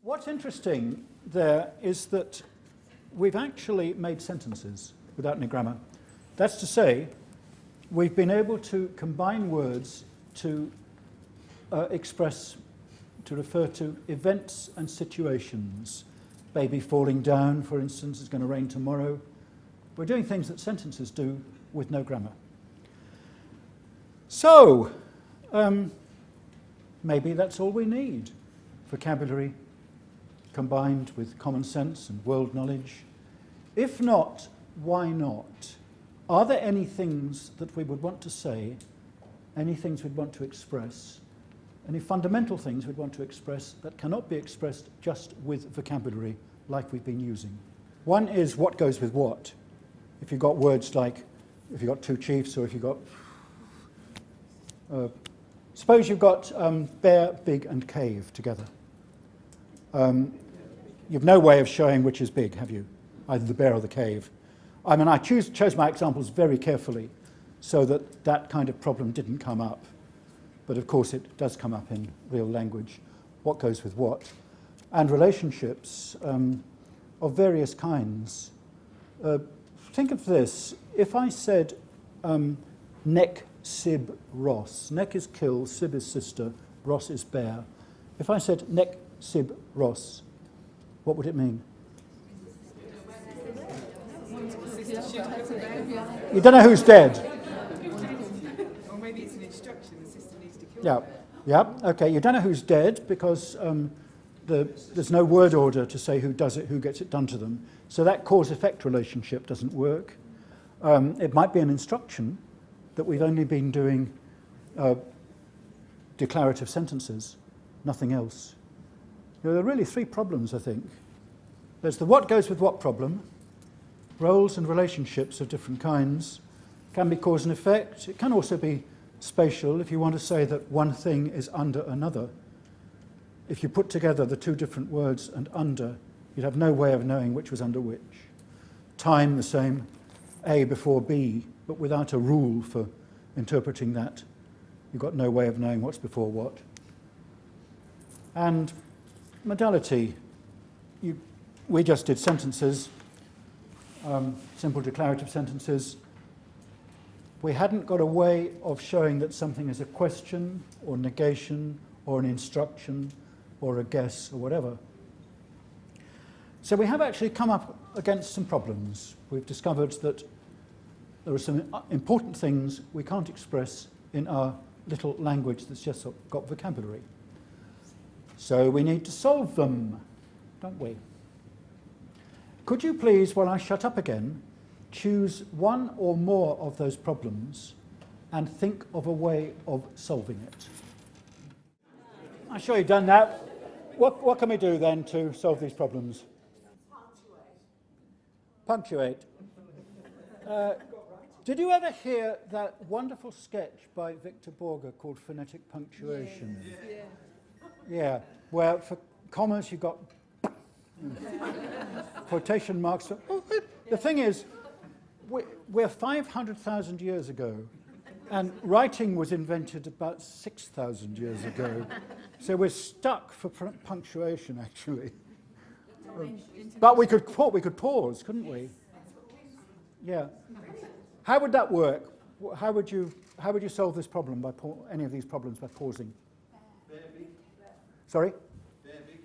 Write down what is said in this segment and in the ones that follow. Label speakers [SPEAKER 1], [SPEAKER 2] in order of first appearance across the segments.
[SPEAKER 1] What's interesting there is that we've actually made sentences without any grammar. That's to say, we've been able to combine words to refer to events and situations. Baby falling down, for instance, is going to rain tomorrow. We're doing things that sentences do with no grammar. So, maybe that's all we need. Vocabulary combined with common sense and world knowledge. If not, why not? Are there any things that we would want to say, any things we'd want to express, any fundamental things we'd want to express that cannot be expressed just with vocabulary like we've been using? One is what goes with what. If you've got words like, if you've got two chiefs, or if you've got... suppose you've got bear, big and cave together. You've no way of showing which is big, have you? Either the bear or the cave. I mean, I chose my examples very carefully so that that kind of problem didn't come up. But of course it does come up in real language. What goes with what? And relationships of various kinds. Think of this. If I said neck, sib, Ross. Neck is kill, sib is sister, Ross is bear. If I said neck, sib, Ross, what would it mean? You don't know who's dead.
[SPEAKER 2] Or maybe it's an instruction, the sister needs to kill
[SPEAKER 1] Yeah, yeah, okay. You don't know who's dead because there's no word order to say who does it, who gets it done to them. So that cause-effect relationship doesn't work. It might be an instruction that we've only been doing declarative sentences, nothing else. There are really three problems, I think. There's the what goes with what problem. Roles and relationships of different kinds can be cause and effect. It can also be spatial if you want to say that one thing is under another. If you put together the two different words and under, you'd have no way of knowing which was under which. Time, the same, A before B, but without a rule for interpreting that, you've got no way of knowing what's before what. And modality, we just did sentences, simple declarative sentences. We hadn't got a way of showing that something is a question or negation or an instruction or a guess or whatever. So we have actually come up against some problems. We've discovered that there are some important things we can't express in our little language that's just got vocabulary. So we need to solve them, don't we? Could you please, while I shut up again, choose one or more of those problems and think of a way of solving it? I'm sure you've done that. What can we do then to solve these problems? Punctuate. Did you ever hear that wonderful sketch by Victor Borge called Phonetic Punctuation? Yeah, where for commas you've got quotation marks. The thing is, we're 500,000 years ago, and writing was invented about 6,000 years ago. So we're stuck for punctuation, actually. But we could pause, couldn't we? Yeah. How would that work? How would you solve this problem by any of these problems by pausing?
[SPEAKER 3] Bear big.
[SPEAKER 1] Sorry?
[SPEAKER 3] Bear big.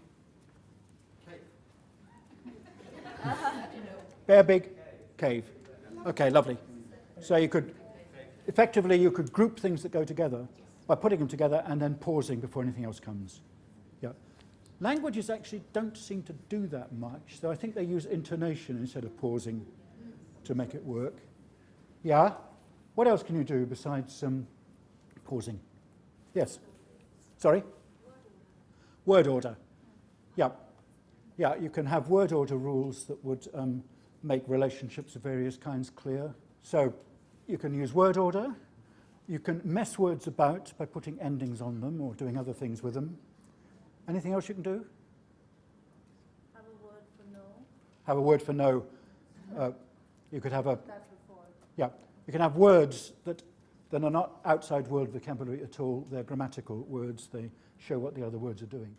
[SPEAKER 3] Cave.
[SPEAKER 1] Bear big, cave. Okay, lovely. So you could group things that go together by putting them together and then pausing before anything else comes. Yeah. Languages actually don't seem to do that much, so I think they use intonation instead of pausing to make it work. Yeah? What else can you do besides pausing? Yes? Sorry? Word order. Yeah. Yeah, you can have word order rules that would make relationships of various kinds clear. So you can use word order. You can mess words about by putting endings on them or doing other things with them. Anything else you can do?
[SPEAKER 4] Have a word for no.
[SPEAKER 1] Have a word for no. You could have a... Yeah, you can have words that are not outside world vocabulary at all. They're grammatical words. They show what the other words are doing.